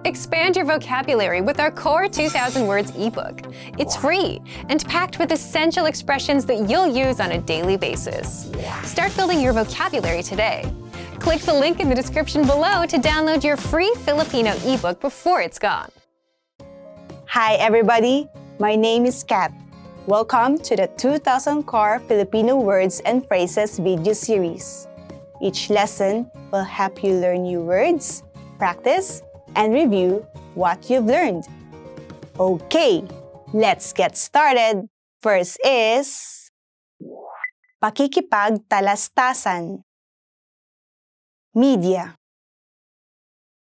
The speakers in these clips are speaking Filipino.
Expand your vocabulary with our Core 2000 Words ebook. It's free and packed with essential expressions that you'll use on a daily basis. Start building your vocabulary today. Click the link in the description below to download your free Filipino ebook before it's gone. Hi everybody, my name is Kat. Welcome to the 2000 Core Filipino Words and Phrases video series. Each lesson will help you learn new words, practice, and review what you've learned. Okay, let's get started. First is pakikipagtalastasan. Media.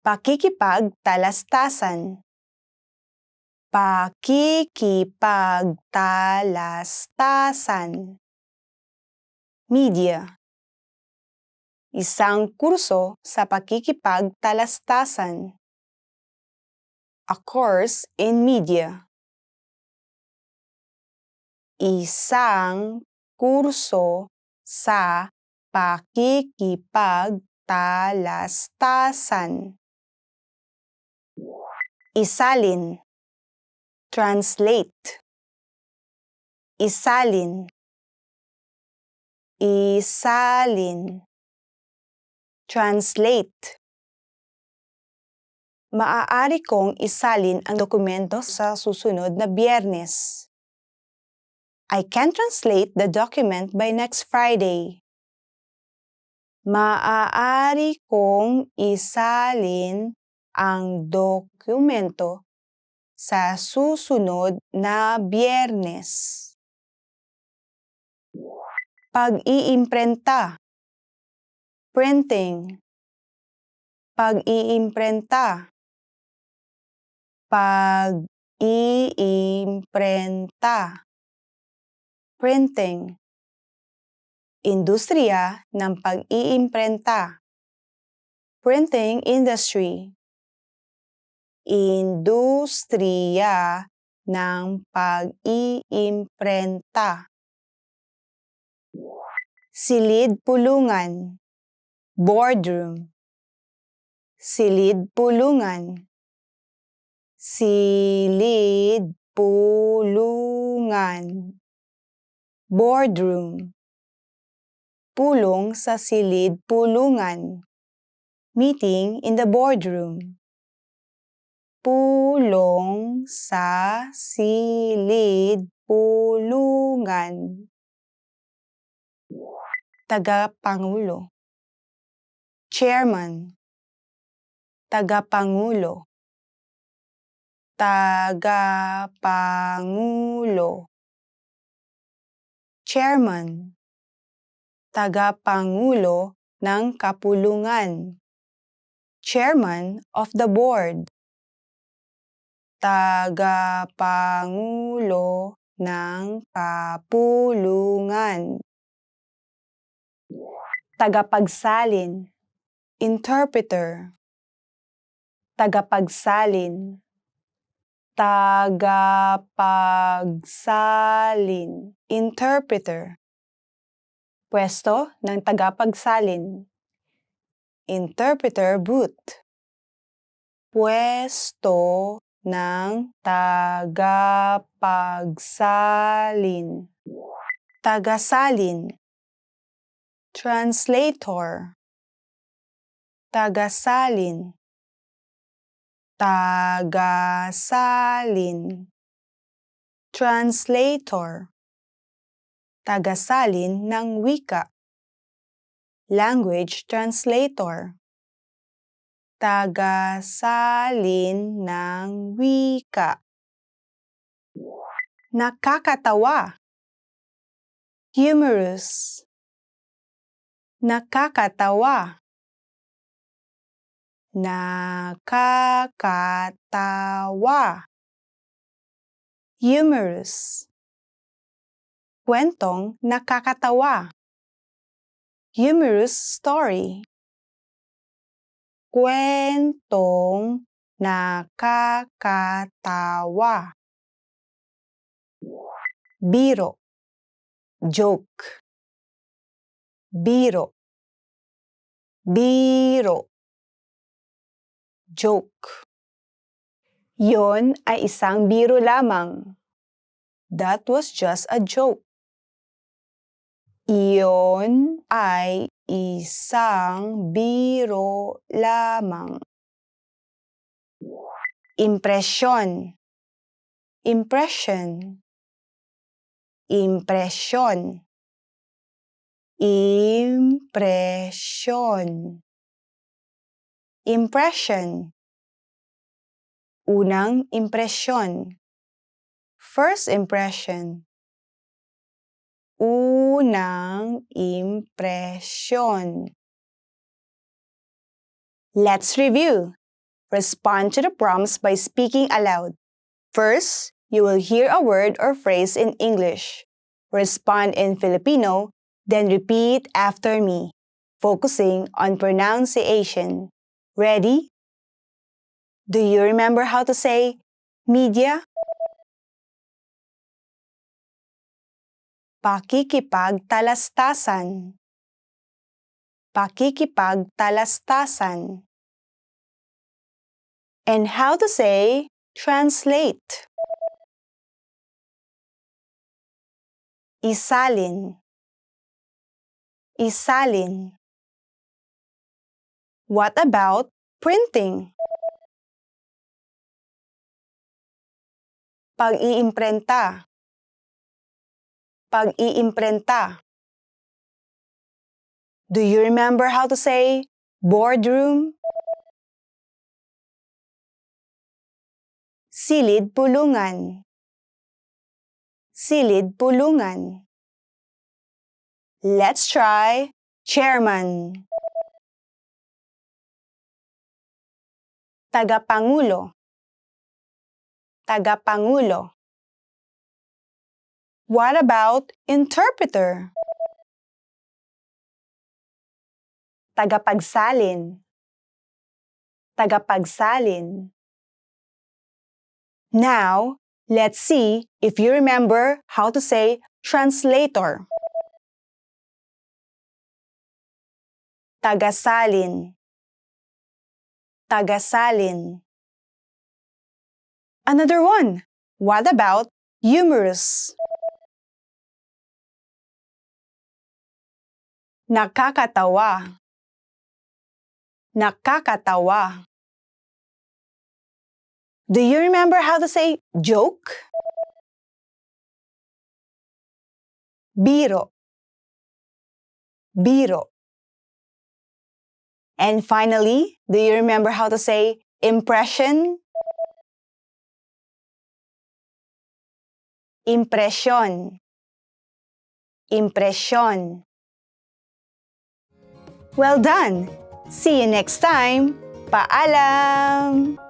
Pakikipagtalastasan. Pakikipagtalastasan. Media. Isang kurso sa pakikipagtalastasan. A course in media. Isang kurso sa pakikipagtalastasan. Isalin. Translate. Isalin. Isalin. Translate. Maaari kong isalin ang dokumento sa susunod na Biyernes. I can translate the document by next Friday. Maaari kong isalin ang dokumento sa susunod na Biyernes. Pag-iimprenta. Printing. Pag-iimprenta. Pag-iimprenta. Printing. Industriya ng pag-iimprenta. Printing industry. Industriya ng pag-iimprenta. Silid-pulungan. Boardroom. Silid-pulungan. Silid-pulungan. Boardroom. Pulong sa silid-pulungan. Meeting in the boardroom. Pulong sa silid-pulungan. Tagapangulo. Chairman. Tagapangulo. Tagapangulo. Chairman. Tagapangulo ng kapulungan. Chairman of the board. Tagapangulo ng kapulungan. Tagapagsalin. Interpreter. Tagapagsalin. Tagapagsalin. Interpreter. Pwesto ng tagapagsalin. Interpreter booth. Pwesto ng tagapagsalin. Tagasalin. Translator. Tagasalin. Tagasalin. Translator. Tagasalin ng wika. Language translator. Tagasalin ng wika. Nakakatawa. Humorous. Nakakatawa. Nakakatawa. Humorous. Kwentong nakakatawa. Humorous story. Kwentong nakakatawa. Biro. Joke. Biro. Biro. Joke. Yon ay isang biro lamang. That was just a joke. Iyon ay isang biro lamang. Impresyon. Impression. Impresyon. Impression. Impression. Unang impresyon. First impression. Unang impresyon. Let's review. Respond to the prompts by speaking aloud. First, you will hear a word or phrase in English. Respond in Filipino, then repeat after me, focusing on pronunciation. Ready? Do you remember how to say media? Pakikipagtalastasan. Pakikipagtalastasan. And how to say translate. Isalin. Isalin. What about printing? Pag-iimprenta. Pag-iimprenta. Do you remember how to say boardroom? Silid pulungan. Silid pulungan. Let's try chairman. Tagapangulo. Tagapangulo. What about interpreter? Tagapagsalin. Tagapagsalin. Now, let's see if you remember how to say translator. Tagasalin. Tagasalin. Another one. What about humorous? Nakakatawa. Nakakatawa. Do you remember how to say joke? Biro. Biro. And finally, do you remember how to say impression? Impresyon. Impresyon. Well done! See you next time! Paalam!